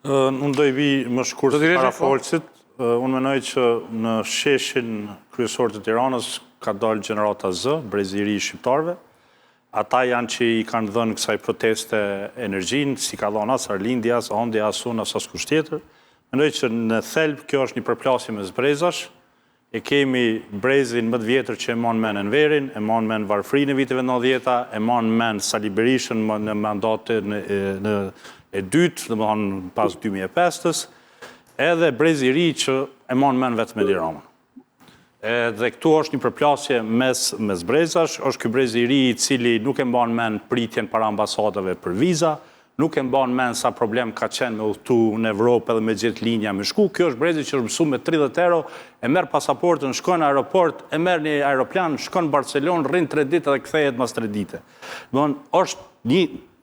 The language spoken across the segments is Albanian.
Unë do i vi më shkurt para folësit. Unë menoj që në sheshin kryesor të Tiranës ka dalë Gjenerata Z, brezi i ri i shqiptarëve. Ata janë që i kanë dhënë kësaj proteste energjinë, si ka dhënë as Arlindi, as Andi, as unë, as askush tjetër. Mendoj që në thelb kjo është një përplasje mes brezash. E kemi brezin më të vjetër që e mon men Enverin, e mon men Varfri në viteve 90-ta, e mon men Sali Berishën në mandatin e dytë, dhe më thonë pas 2005-ës, edhe brezi i ri që e mon men vetë me Tiranën. Dhe këtu është një përplasje mes brezash, është ky brezi i ri i cili nuk e mban men pritjen para ambasadave për viza, nuk e mban men sa problem ka qenë me udhëtu në Evropë edhe me gjetë linja me shku. Kjo është brezi që është mësu me 30 euro, e merë pasaportën, shkon në aeroport, e merë një aeroplan, shkon në Barcelon, rrinë 3 ditë dhe kthehet mas 3 dite. Është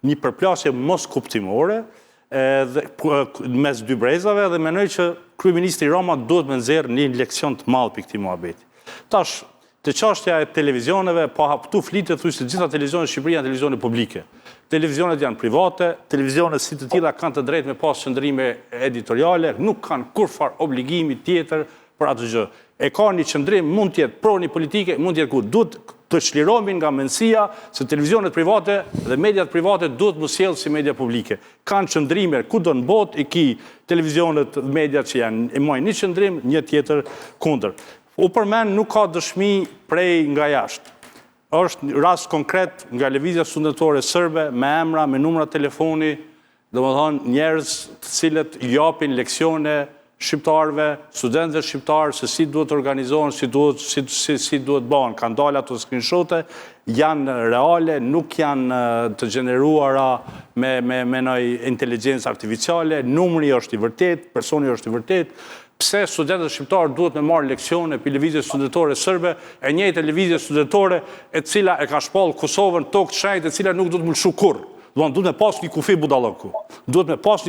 një përplasje mos kuptimore mes dy brezave dhe menoj që kryeministri Rama duhet me nxjerrë një leksion të madh për këtij muhabeti. Tash, të çështja e televizioneve, po haptu flitet thuaj se gjitha televizionet në Shqipëri janë televizione publike. Televizionet janë private, televizionet si të tilla kanë të drejtë me pas qëndrime editoriale, nuk kanë kurfar obligimi tjetër për atë gjë. E ka një qëndrim, mund të jetë pro një politike, mund të jetë ku duhet të çlirohemi nga mendësia se televizionet private dhe mediat private duhet mos sjellë si media publike. Kanë qëndrime kudo në botë, i ki televizionet dhe mediat që janë e mojnë një qëndrim, një tjetër kundër. U përmend nuk ka dëshmi prej nga jashtë. Është rast konkret nga lëvizja studentore serbe me emra, me numra telefoni, domethënë njerëz të cilët japin leksione shqiptarëve, studentëve shqiptarë, se si duhet organizohen, si duhet bëhen. Kanë dalë ato screenshote, janë reale, nuk janë të gjeneruara me ndonjë inteligjencë artificiale, numri është i vërtet, personi është i vërtet. Pse studentët shqiptarë duhet me marrë leksione për lëvizje studentore serbe, e njëjtë lëvizje studentore e cila e ka shpallë Kosovën tokë të shenjtë, e cila nuk duhet më lëshu kurrë. Duhet me pas një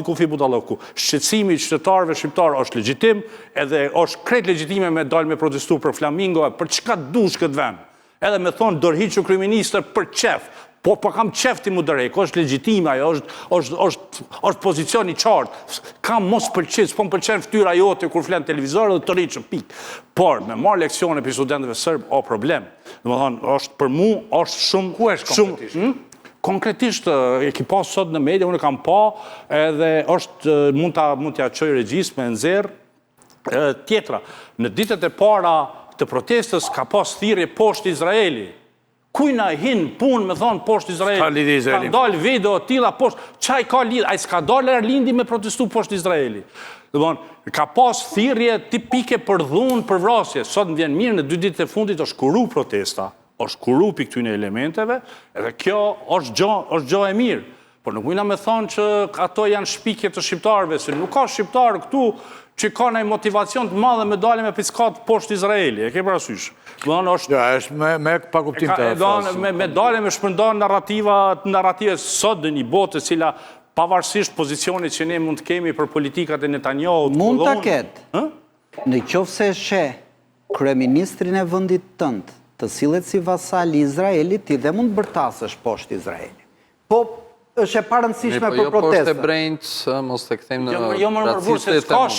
kufi budallëku. Shqetësimi i qytetarëve shqiptarë është legjitim, edhe është krejt legjitime me dalë me protestu për flamingo, për çka dush këtë vend. Edhe me thonë dorëhiqu kryeministër për qef. Po kam qef ti mu dërhek, është legjitime ajo, është pozicion i qartë. Kam mos pëlqen, s'po më pëlqen fytyra jote kur flen televizor dhe të rriqë pikë. Por me marrë leksione për studentëve serb, o problem. Domethënë, është për mu, është shumë. Ku është konkretisht? Konkretisht, e ki pas sot në media, unë kam pa, edhe është, mund t'ja qoj regjis me nxerr. Tjetra, në ditët e para të protestës ka pas thirrje poshtë Izraeli. Kujna hinë punë me thonë poshtë Izraeli. Ka lidhje Izraeli. Ka dalë video tilla poshtë. Çaj ka lidhje? Ai s'ka dalë Arlindi me protestu poshtë Izraeli. Ka pas thirrje tipike për dhunë, për vrasje. Sot më vjen mirë, në 2 ditët e fundit është kuru protesta. Është kuru për këtyne elementeve, edhe kjo është gjë e mirë. Por nuk mujna me thonë që ato janë shpikje të shqiptarëve, se nuk ka shqiptarë këtu që ka një motivacion të madhe me dalje me piskat poshtë Izraeli, e ke parasysh. Ja, është me pa kuptim të fasë. Me dalje me shpërndan narrative sot dhe një botë, cila pavarësisht pozicionit që ne mund të kemi për politikat e Netanyahu. Mund të ketë, në qoftë se she kryeministrin e vendit tënd, të sillet si vasal i Izraelit, ti dhe mund bërtasësh poshtë Izraeli. Po, është e parëndësishme për protestën. Jo poshtë e brendë, mos të këthejmë në racistë e temë.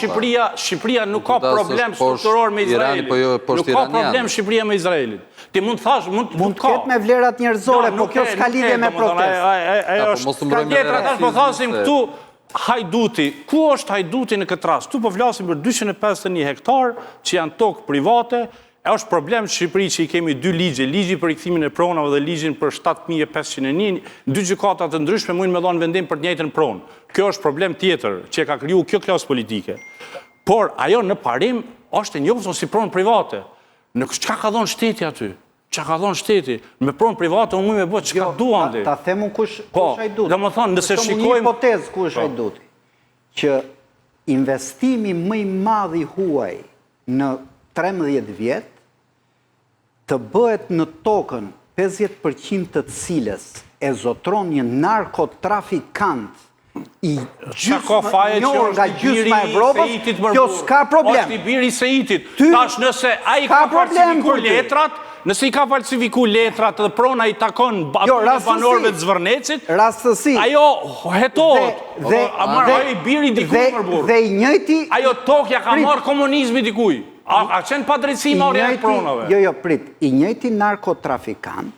Shqipëria nuk ka problem strukturor me Izraelit. Nuk ka problem Shqipëria me Izraelit. Ti mund thash, mund të ketë me vlerat njerëzore, po kjo s'ka lidhje me protestë. Ska tjetra, tash po thasim këtu, hajduti. Ku është hajduti në këtë rast? Tu po flasim për 251 hektar që janë tokë private. Është problem në Shqipëri që i kemi 2 ligje, ligji për rikthimin e pronave dhe ligjin për 7501, 2 gjykata të ndryshme mund me dhonë vendim për të njëjtën pronë. Kjo është problem tjetër që e ka kriju kjo klasë politike. Por ajo në parim është e njohur si pronë private. Në çka ka dhënë shteti aty? Çka ka dhënë shteti? Me pronë private unë mund me bëj çka duam ti. Ta themu kush hajduti. Domethënë nëse shikojmë një hipotezë kush hajduti, që investimi më i madh i huaj në 13 vjet të bëhet në tokën 50% të cilës e zotron një narkotrafikant i njohur nga gjysma e Evropës, kjo s'ka problem. Është i biri Seitit. Tash nëse ai ka falsifikuar letrat, nëse i ka falsifiku letrat dhe prona i takon banorëve të Zvërnecit, rastësi. Ajo hetohet. Ajo i biri dikuj për burë. Dhe i njëjti... Ajo tokja ka marrë komunizmi dikuj. A qenë pa drejtësi marrë e pronave? Jo, prit. I njëjti narkotrafikant...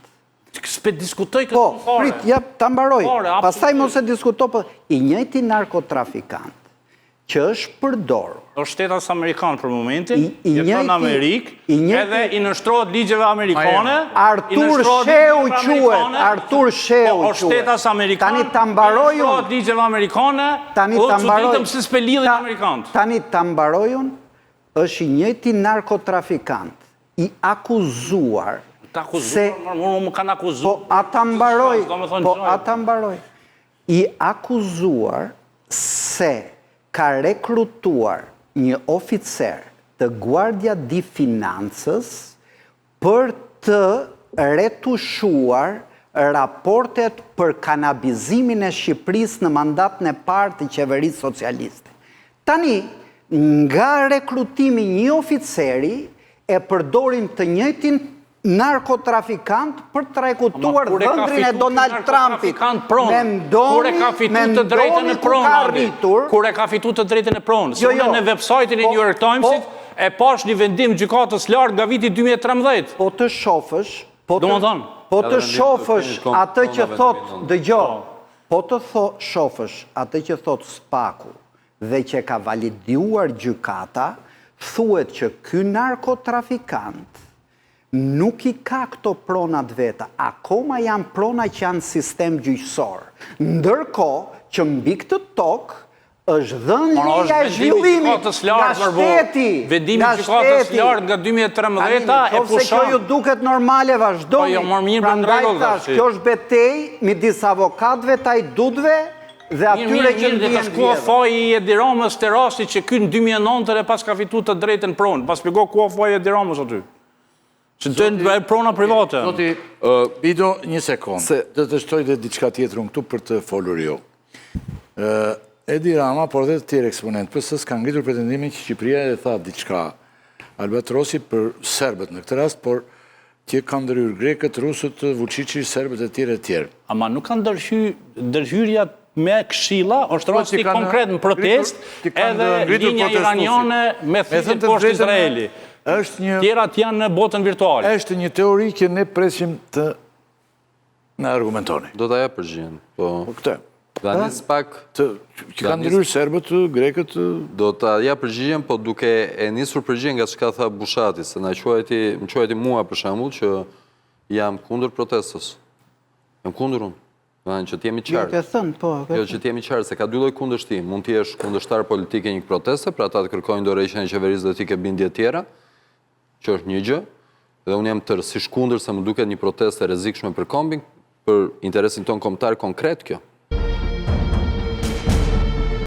S'pe diskutoj këtë Po, fare. prit, ja, ta mbaroj. Pastaj mos e diskuto, i njëjti narkotrafikant që është përdorur. është shtetas Amerikanë për momentin, jeton në Amerikë, edhe i nështrohet ligjeve Amerikane, Artur Sheu quhet, Artur Sheu quhet. është shtetas Amerikanë, Tani ta mbarojun. nështrohet ligjeve Amerikane, Tani o ta që mbaroj. ditëm se s'pe lidhin Amerikanët. Tani ta mbarojun, është i njëjti narkotrafikant, i akuzuar. Ta akuzuar, më kanë akuzuar. Po, ata mbaroj. I akuzuar se ka rekrutuar një oficer të Guardia di Finanzës për të retushuar raportet për kanabizimin e Shqipërisë në mandatën e parë të qeverisë socialiste. Tani, nga rekrutimi një oficeri, e përdorin të njëjtin narkotrafikant për të rekutuar dhëndrin e Donald Trumpit. Kur e ka fitu të drejtën e pronë. Kur e ka fitu të drejtën e pronë. Se unë në website-in e New York Timesit e pash një vendim gjykatës lartë nga viti 2013. Po të shofësh, atë që thot, dëgjo, po të shofësh atë që thot Spaku dhe që ka validuar gjykata, thuhet që ky narkotrafikant nuk i ka këto pronat veta, akoma janë prona që janë sistem gjyqësor. Ndërkohë që mbi këtë tokë është dhënë leja e zhvillimit nga shteti. Vendimi gjykatës lartë nga 2013 e pushan. Nëse kjo ju duket normale, vazhdoni. Prandaj thash, kjo është betej midis avokatëve, tajdutëve dhe atyre që ndjen vjedhë. Ku faji i Edi Ramës të rasti që ky në 2009 e pas ka fitu të drejtën pronë. Pas shpjego ku faji Edi Ramës aty. Që të në prona private. Zoti, Bido, një sekund. Dhe të shtoj dhe diçka tjetër unë këtu për të folur jo. Edi Rama, por dhe të tjerë eksponent, përse s'ka ngritur pretendimin që Shqipëria e tha diçka Albatrosi për serbët në këtë rast, por që kanë ndërhyrë grekët, rusët, Vučići, serbët e tjerë e tjerë. Ama nuk kanë ndërhyrja me këshilla, është rasti konkret në protest, edhe linja iraniane me thithit poshtë Izraeli. Tjerat janë në botën virtuale. Eshte një teori që ne presim të në argumentoni. Do të aja përgjigjen. Po këte. Da njës pak... Që kanë ndërhyrë serbët, grekët... Do të aja përgjigjen, po duke e nisur përgjigjen nga që ka tha Bushati, se më quajti mua për shembull që jam kundër protestës. Jam kundër unë. Që t'jemi qartë. Jo, që t'jemi qartë, se ka dy lloj kundërshtim. Mund t'jesh kundërshtar politike një proteste, pra ata të kërkojnë dorëheqjen e qeverisë dhe t'i ke bindje tjera, që është një gjë, dhe unë jam tërësisht kundër se më duket një proteste rrezikshme për kombin, për interesin ton kombëtar konkret kjo.